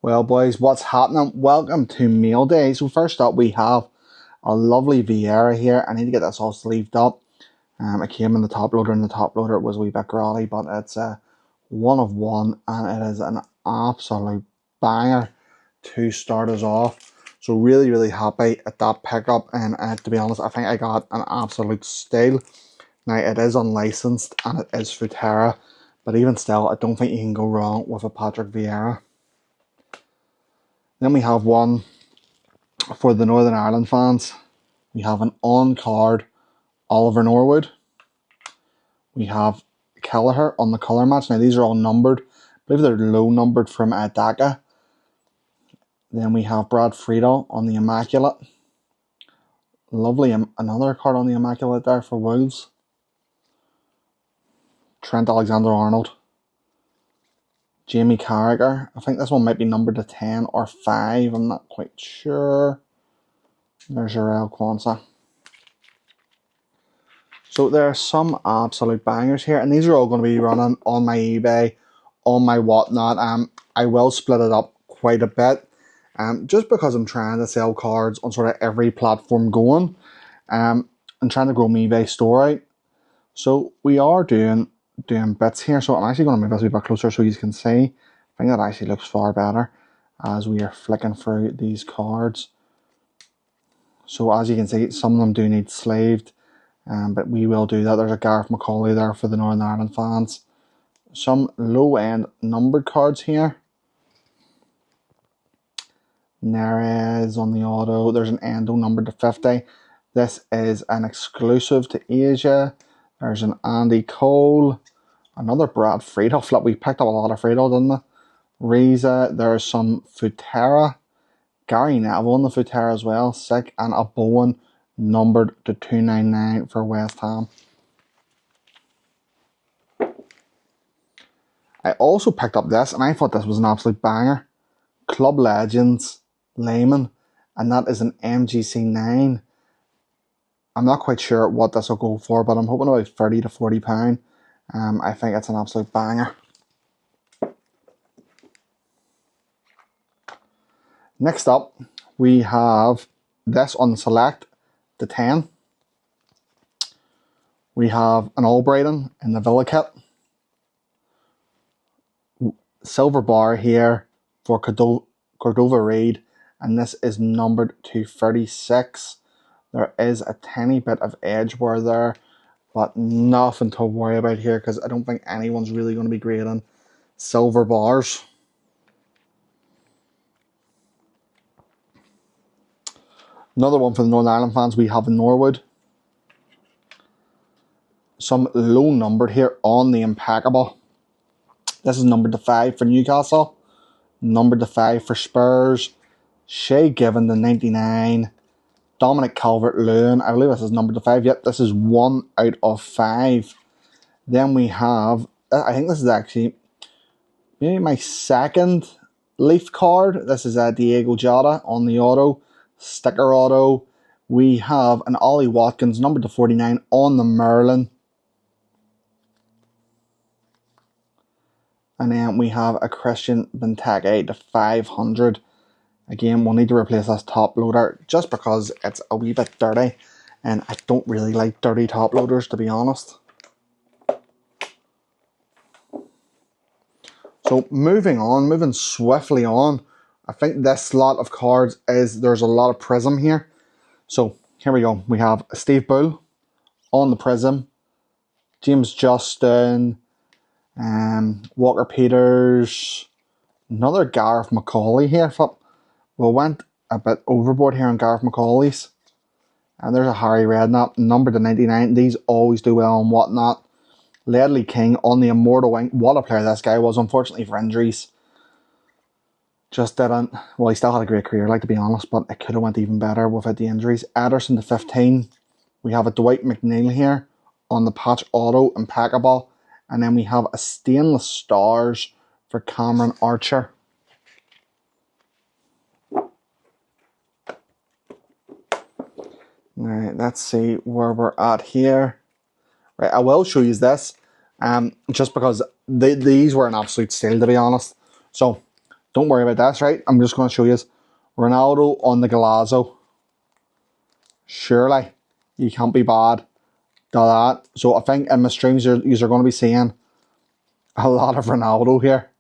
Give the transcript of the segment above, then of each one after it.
Well, boys, what's happening? Welcome to Meal Day. So first up, we have a lovely Vieira here. I need to get this all sleeved up. It came in the top loader, and the top loader was a wee bit grotty, but it's a one of one, and it is an absolute banger to start us off. So really, really happy at that pickup, and to be honest, I think I got an absolute steal. Now, it is unlicensed, and it is Futera, but even still, I don't think you can go wrong with a Patrick Vieira. Then we have one for the Northern Ireland fans. We have an on-card Oliver Norwood. We have Kelleher on the colour match. Now these are all numbered. I believe they're low numbered from Daka. Then we have Brad Friedel on the Immaculate. Lovely, another card on the Immaculate there for Wolves. Trent Alexander-Arnold. Jamie Carragher. I think this one might be numbered to 10 or 5. I'm not quite sure. There's Jarell Quansah. So there are some absolute bangers here, and these are all going to be running on my eBay, on my whatnot. I will split it up quite a bit, just because I'm trying to sell cards on sort of every platform going, and trying to grow my eBay store out. So we are doing bits here. So I'm actually going to move this a bit closer so you can see. I think that actually looks far better as we are flicking through these cards. So as you can see, some of them do need slaved, but we will do that. There's a Gareth McCauley there for the Northern Ireland fans. Some low-end numbered cards here. Neres on the auto. There's an Endo numbered to 50. This is an exclusive to Asia. There's an Andy Cole. Another Brad Friedel flip. We picked up a lot of Friedel, didn't we? Riza. There's some Futera. Gary Neville on the Futera as well. Sick. And a Bowen numbered to 299 for West Ham. I also picked up this, and I thought this was an absolute banger. Club Legends Layman, and that is an MGC 9. I'm not quite sure what this will go for, but I'm hoping about £30 to £40. I think it's an absolute banger. Next up, we have this on Select, the 10. We have an Albrighton in the Villa kit. Silver bar here for Cordova Reid, and this is numbered to 36. There is a tiny bit of edge wear there, but nothing to worry about here because I don't think anyone's really going to be grading silver bars. Another one for the Northern Ireland fans, we have a Norwood. Some low numbered here on the Impeccable. This is numbered to 5 for Newcastle. Numbered to 5 for Spurs. Shay Given the 99. Dominic Calvert-Lewin. I believe this is numbered to 5. Yep, this is 1 out of 5. Then we have, I think this is actually maybe my second Leaf card. This is Diego Jota on the auto. Sticker auto. We have an Ollie Watkins numbered to 49 on the Merlin. And then we have a Christian Benteke to 500. Again, we'll need to replace this top loader just because it's a wee bit dirty. And I don't really like dirty top loaders, to be honest. So moving swiftly on. I think this lot of cards there's a lot of Prism here. So here we go. We have Steve Bull on the Prism. James Justin. Walker Peters, another Gareth McCauley here. We went a bit overboard here on Gareth McCauley's. And there's a Harry Redknapp, numbered to 99. These always do well and whatnot. Ledley King on the Immortal Wing. What a player this guy was, unfortunately for injuries. Just didn't, well, he still had a great career, like, to be honest, but it could have went even better without the injuries. Ederson to 15. We have a Dwight McNeil here on the patch auto, Impeccable. And then we have a Stainless Stars for Cameron Archer. Alright, let's see where we're at here. Right, I will show you this. Just because these were an absolute steal, to be honest. So, Don't worry about this, right? I'm just going to show you Ronaldo on the Golazo. Surely you can't be bad to that. So I think in my streams you're going to be seeing a lot of Ronaldo here,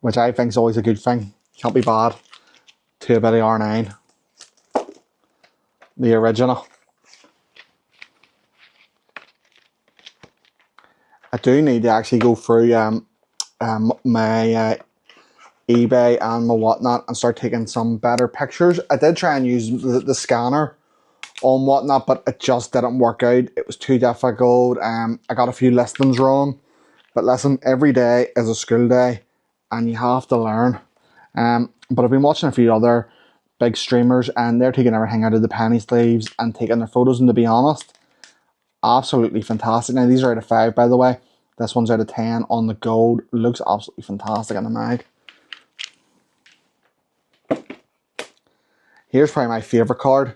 which I think is always a good thing. Can't be bad to a bit of R9. The original. I do need to actually go through my eBay and my whatnot and start taking some better pictures. I did try and use the scanner on whatnot, but it just didn't work out. It was too difficult. I got a few listings wrong. But listen, every day is a school day and you have to learn. But I've been watching a few other big streamers and they're taking everything out of the penny sleeves and taking their photos, and to be honest, absolutely fantastic. Now these are out of 5, by the way. This one's out of 10 on the gold. Looks absolutely fantastic on the mag. Here's probably my favourite card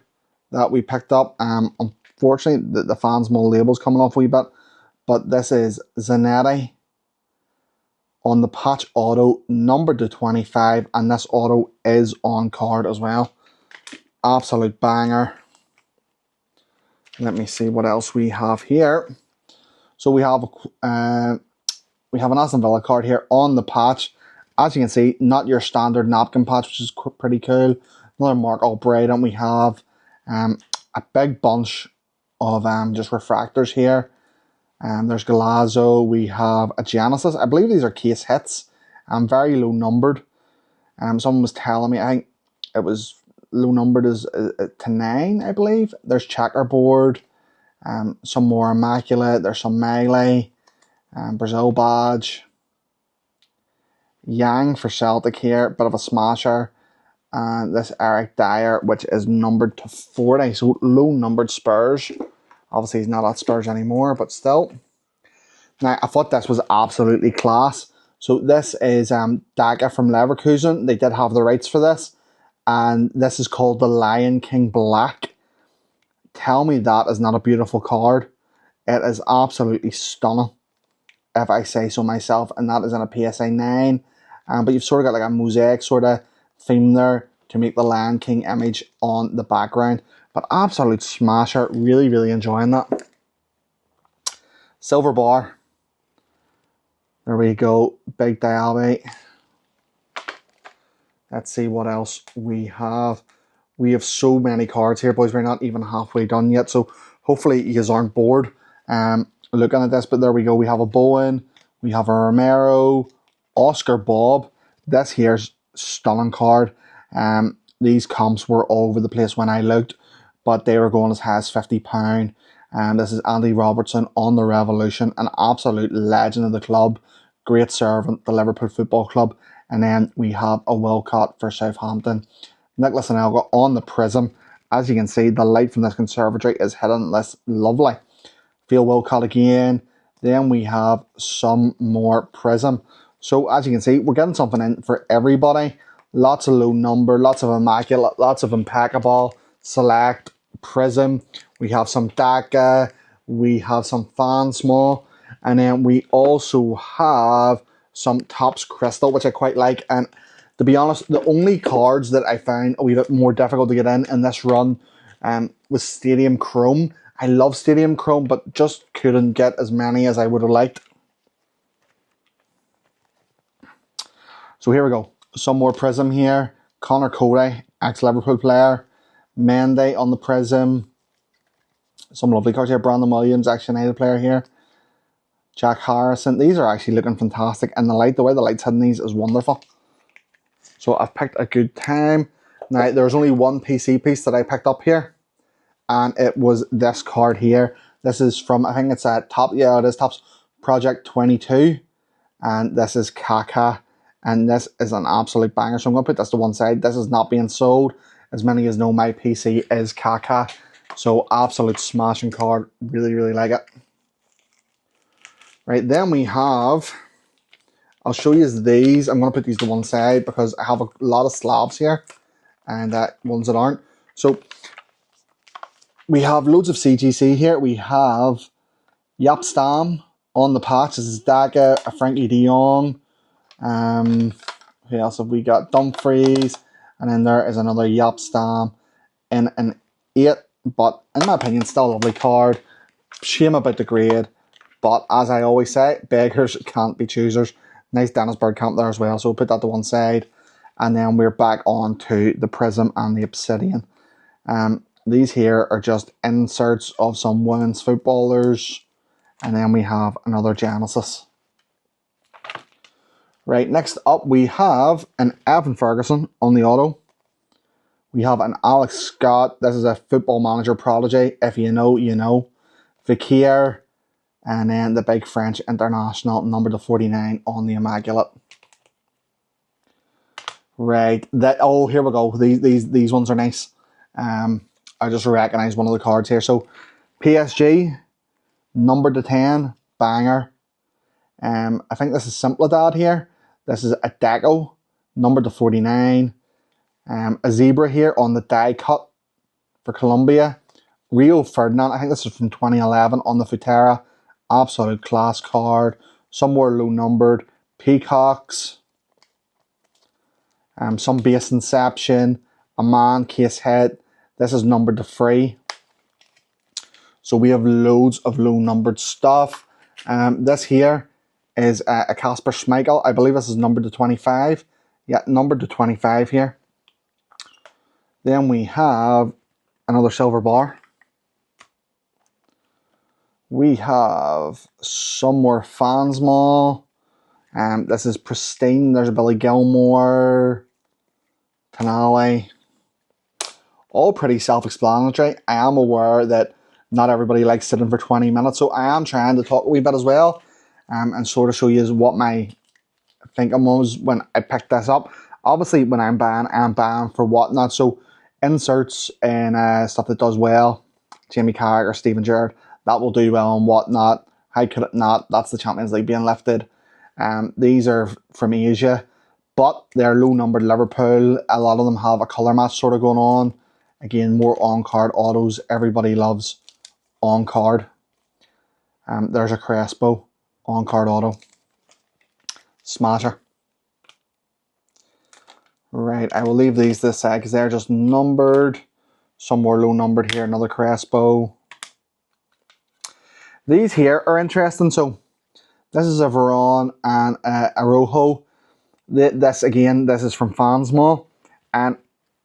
that we picked up. Unfortunately, the fans mold label's coming off a wee bit. But this is Zanetti on the patch auto, numbered to 25. And this auto is on card as well. Absolute banger. Let me see what else we have here. So we have an Aston Villa card here on the patch. As you can see, not your standard napkin patch, which is pretty cool. Another Mark Albright, and we have a big bunch of just refractors here. There's Golazo. We have a Genesis. I believe these are case hits. Very low numbered. Someone was telling me, I think it was low numbered as to 9, I believe. There's Checkerboard. Some more Immaculate. There's some Melee. Brazil badge. Yang for Celtic here. Bit of a smasher. And this Eric Dyer, which is numbered to 40. So low numbered Spurs. Obviously he's not at Spurs anymore, but still. Now I thought this was absolutely class. So this is Daka from Leverkusen. They did have the rights for this. And this is called the Lion King Black. Tell me that is not a beautiful card. It is absolutely stunning, if I say so myself. And that is in a PSA 9. But you've sort of got like a mosaic sort of theme there to make the Lion King image on the background. But absolute smasher. Really, really enjoying that. Silver bar. There we go. Big Diaby. Let's see what else we have. We have so many cards here, boys. We're not even halfway done yet. So hopefully you aren't bored looking at this. But there we go. We have a Bowen. We have a Romero. Oscar Bob. This here's stunning card. These comps were all over the place when I looked, but they were going as high as £50. This is Andy Robertson on the Revolution, an absolute legend of the club, great servant, the Liverpool Football Club. And then we have a Wilcott for Southampton. Nicholas Anelka on the Prism. As you can see, the light from this conservatory is hitting this lovely. Phil Wilcott again. Then we have some more Prism. So as you can see, we're getting something in for everybody. Lots of low number, lots of immaculate, lots of impeccable, select, Prism. We have some Daka, we have some Fan Small, and then we also have some Topps Crystal, which I quite like. And to be honest, the only cards that I found a wee bit more difficult to get in this run was Stadium Chrome. I love Stadium Chrome, but just couldn't get as many as I would have liked. So here we go. Some more Prism here. Connor Cody, ex-Liverpool player. Mendy on the Prism. Some lovely cards here. Brandon Williams, ex-United player here. Jack Harrison. These are actually looking fantastic. And the light, the way the light's hitting these is wonderful. So I've picked a good time. Now, there's only one PC piece that I picked up here. And it was this card here. This is from, I think it's at Top, yeah, it is Topps Project 22. And this is Kaka. And this is an absolute banger. So I'm going to put this to one side. This is not being sold. As many as know, my PC is Kaka. So absolute smashing card. Really, really like it. Right, then we have... I'll show you these. I'm going to put these to one side because I have a lot of slabs here. And ones that aren't. So we have loads of CGC here. We have Jaap Stam on the patch. This is Daka, a Frankie de Jong. Who else have we got? Dumfries. And then there is another Yapstam in an 8. But in my opinion, still a lovely card. Shame about the grade. But as I always say, beggars can't be choosers. Nice Dennis Bergkamp there as well. So we'll put that to one side. And then we're back on to the Prism and the Obsidian. These here are just inserts of some women's footballers. And then we have another Genesis. Right, next up we have an Evan Ferguson on the auto. We have an Alex Scott. This is a Football Manager prodigy. If you know, you know. Vikier. And then the big French international, number to 49 on the Immaculate. Right, here we go. These ones are nice. I just recognise one of the cards here. So, PSG, number to 10, banger. I think this is Simpledad here. This is a Deco, number to 49. A zebra here on the die cut for Colombia. Rio Ferdinand, I think this is from 2011 on the Futera. Absolute class card. Somewhere low numbered. Peacocks. Some base Inception. A man case hit. This is numbered to 3. So we have loads of low numbered stuff. This here is a Casper Schmeichel. I believe this is numbered to 25. Yeah, numbered to 25 here. Then we have another silver bar. We have some more Fansmall. This is pristine. There's a Billy Gilmore. Canale. All pretty self-explanatory. I am aware that not everybody likes sitting for 20 minutes, so I am trying to talk a wee bit as well, and sort of show you what my thinking was when I picked this up. Obviously, when I'm buying for whatnot, so inserts and stuff that does well, Jamie Carragher or Steven Gerrard, that will do well and whatnot. How could it not? That's the Champions League being lifted. These are from Asia, but they're low-numbered Liverpool. A lot of them have a colour match sort of going on. Again, more on-card autos. Everybody loves on-card. There's a Crespo on-card auto. Smasher. Right, I will leave these this side because they're just numbered. Some more low-numbered here. Another Crespo. These here are interesting. So this is a Veron and a Rojo. This is from Fansmall. And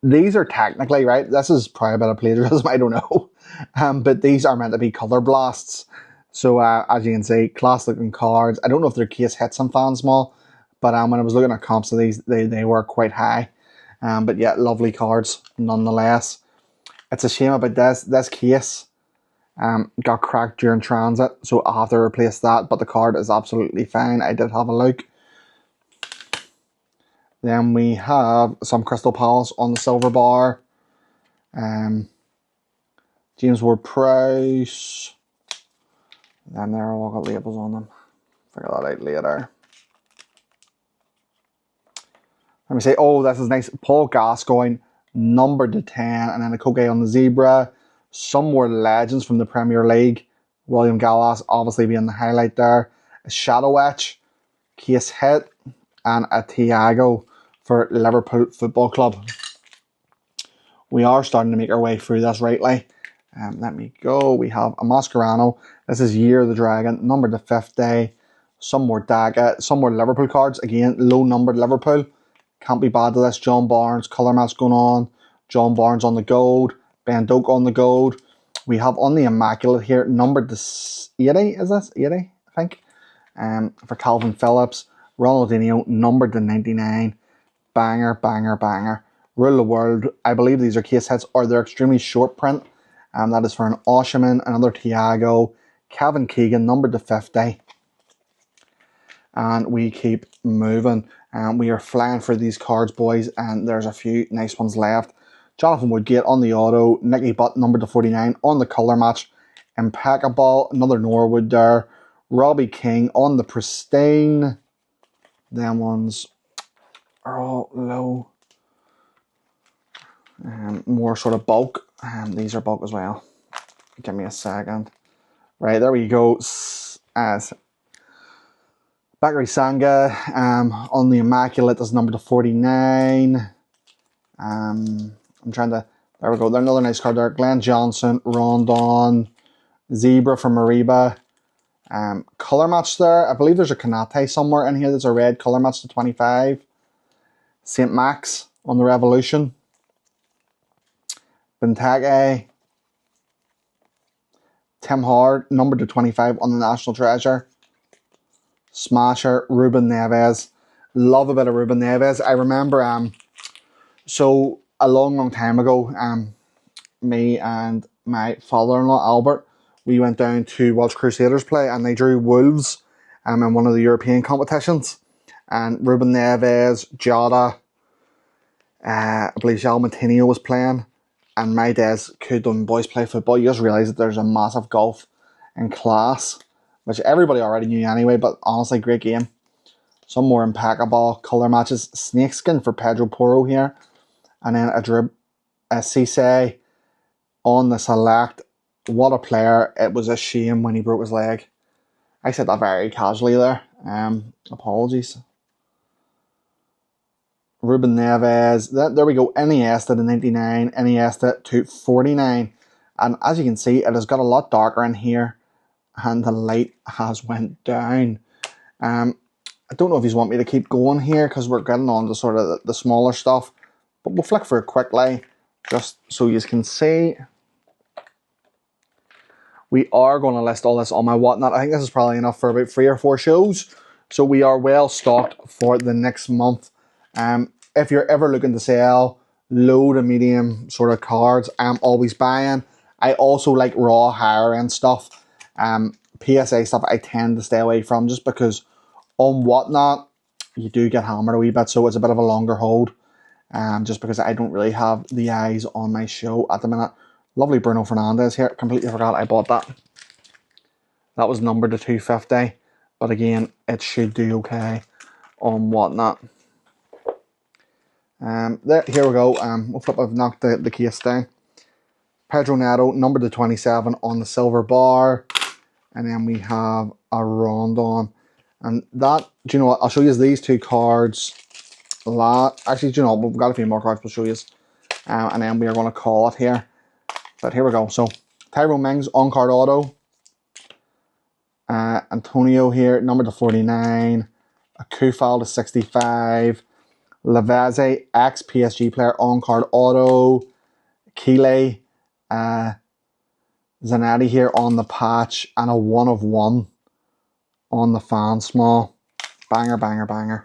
these are technically, right, this is probably a bit of plagiarism, I don't know. But these are meant to be colour blasts. So as you can see, class looking cards. I don't know if their case hits on Fansmall, but when I was looking at comps of these, they were quite high. But yeah, lovely cards nonetheless. It's a shame about this case. Got cracked during transit, so I'll have to replace that, but the card is absolutely fine. I did have a look. Then we have some Crystal Palace on the silver bar. James Ward-Prowse. Then they're all got labels on them. Figure that out later. Let me say, oh, this is nice. Paul Gascoigne, numbered to 10, and then a Koke on the zebra. Some more legends from the Premier League. William Gallas obviously being the highlight there. A Shadow Etch, case hit, and a Thiago for Liverpool Football Club. We are starting to make our way through this rightly. Let me go. We have a Mascherano. This is Year of the Dragon, numbered to 50. Some more Daga, some more Liverpool cards. Again, low numbered Liverpool. Can't be bad to this. John Barnes, colour match going on. John Barnes on the gold. Ben Doak on the gold. We have on the Immaculate here, numbered to 80, is this? 80, I think. For Calvin Phillips. Ronaldinho, numbered to 99. Banger, banger, banger. Rule of the World. I believe these are case hits, or they're extremely short print. That is for an Osherman, another Thiago. Kevin Keegan, numbered to 50. And we keep moving. We are flying for these cards, boys, and there's a few nice ones left. Jonathan Woodgate on the auto. Nicky Butt, numbered to 49 on the colour match. Impeccable. Another Norwood there. Robbie King on the pristine. Them ones are all low. More sort of bulk. These are bulk as well. Give me a second. Right, there we go. As Bakary Sanga on the Immaculate is number to 49. I'm trying to, there we go, there's another nice card there. Glenn Johnson, Rondon, Zebra from Mariba. Colour match there. I believe there's a Kanate somewhere in here. There's a red colour match to 25. St. Max on the Revolution. Benteke. Tim Howard, number to 25 on the National Treasure. Smasher, Ruben Neves. Love a bit of Ruben Neves. I remember so a long time ago, me and my father-in-law Albert, we went down to watch Crusaders play, and they drew Wolves in one of the European competitions. And Ruben Neves, Jota, I believe João Moutinho was playing. And my days could, when boys play football, you just realise that there's a massive gulf in class, which everybody already knew anyway, but honestly, great game. Some more impeccable colour matches. Snakeskin for Pedro Porro here. And then a Cisse on the select. What a player. It was a shame when he broke his leg. I said that very casually there. Apologies. Ruben Neves. There we go. Iniesta to 99. Iniesta to 49. And as you can see, it has got a lot darker in here. And the light has went down. I don't know if you want me to keep going here, because we're getting on to sort of the smaller stuff. But we'll flick for it quickly, just so you can see. We are going to list all this on my whatnot. I think this is probably enough for about 3 or 4 shows. So we are well stocked for the next month. If you're ever looking to sell low to medium sort of cards, I'm always buying. I also like raw higher end stuff. PSA stuff I tend to stay away from, just because on whatnot you do get hammered a wee bit, so it's a bit of a longer hold. Just because I don't really have the eyes on my show at the minute. Lovely Bruno Fernandes here. Completely forgot I bought that. That was numbered to 250. But again, it should do okay on whatnot. Here we go. We'll flip. I've knocked the case down. Pedro Neto, numbered to 27 on the silver bar. And then we have a Rondon. And that, do you know what? I'll show you these 2 cards. Actually, do you know what? We've got a few more cards we'll show you. And then we are going to call it here. But here we go. So, Tyrone Mings, on-card auto. Antonio here, number to 49. Akufal to 65. Lavezzi, ex-PSG player, on-card auto. Keeley. Zanetti here on the patch. And a 1 of 1 on the fan small. Banger, banger, banger.